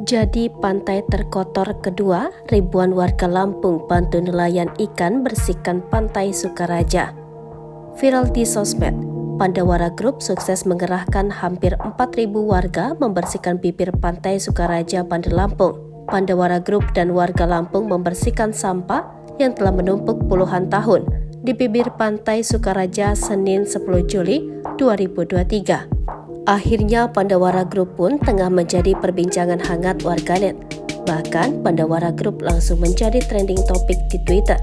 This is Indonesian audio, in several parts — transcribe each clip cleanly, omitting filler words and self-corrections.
Jadi pantai terkotor kedua, ribuan warga Lampung bantu nelayan ikan bersihkan pantai Sukaraja. Viral di sosmed, Pandawara Group sukses mengerahkan hampir 4.000 warga membersihkan bibir pantai Sukaraja, Bandar Lampung. Pandawara Group dan warga Lampung membersihkan sampah yang telah menumpuk puluhan tahun di bibir pantai Sukaraja Senin 10 Juli 2023. Akhirnya Pandawara Group pun tengah menjadi perbincangan hangat warganet. Bahkan Pandawara Group langsung menjadi trending topik di Twitter.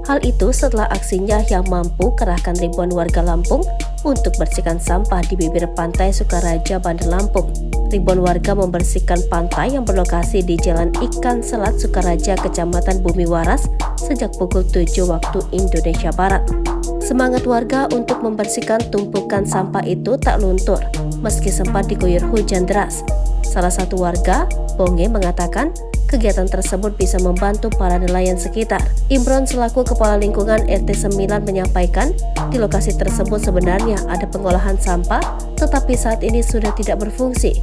Hal itu setelah aksinya yang mampu kerahkan ribuan warga Lampung untuk bersihkan sampah di bibir pantai Sukaraja, Bandar Lampung. Ribuan warga membersihkan pantai yang berlokasi di Jalan Ikan Selat Sukaraja, Kecamatan Bumi Waras sejak pukul 7 waktu Indonesia Barat. Semangat warga untuk membersihkan tumpukan sampah itu tak luntur, meski sempat diguyur hujan deras. Salah satu warga, Bonge, mengatakan kegiatan tersebut bisa membantu para nelayan sekitar. Imron selaku Kepala Lingkungan RT 9 menyampaikan, di lokasi tersebut sebenarnya ada pengolahan sampah, tetapi saat ini sudah tidak berfungsi.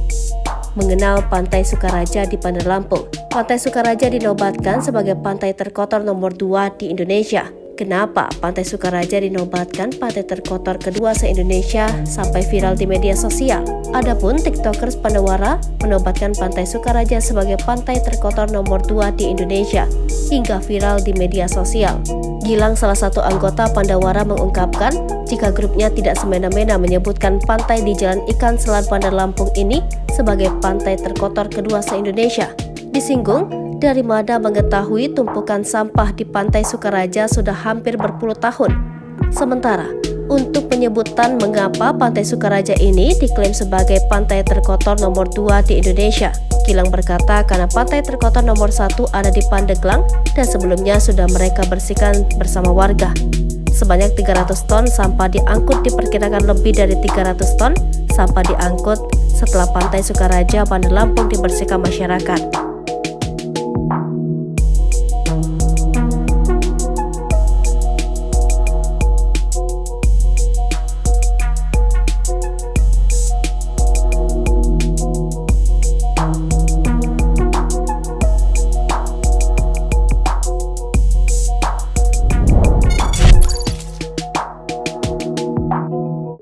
Mengenal Pantai Sukaraja di Bandar Lampung. Pantai Sukaraja dinobatkan sebagai pantai terkotor nomor 2 di Indonesia. Kenapa Pantai Sukaraja dinobatkan pantai terkotor kedua se-Indonesia sampai viral di media sosial? Adapun TikTokers Pandawara menobatkan Pantai Sukaraja sebagai pantai terkotor nomor 2 di Indonesia hingga viral di media sosial. Gilang, salah satu anggota Pandawara, mengungkapkan jika grupnya tidak semena-mena menyebutkan pantai di Jalan Ikan Selat Bandar Lampung ini sebagai pantai terkotor kedua se-Indonesia. Disinggung, dari mana mengetahui tumpukan sampah di Pantai Sukaraja sudah hampir berpuluh tahun. Sementara, untuk penyebutan mengapa Pantai Sukaraja ini diklaim sebagai pantai terkotor nomor 2 di Indonesia, Gilang berkata karena pantai terkotor nomor 1 ada di Pandeglang dan sebelumnya sudah mereka bersihkan bersama warga. Sebanyak 300 ton sampah diangkut, diperkirakan lebih dari 300 ton sampah diangkut setelah Pantai Sukaraja, Bandar Lampung dibersihkan masyarakat.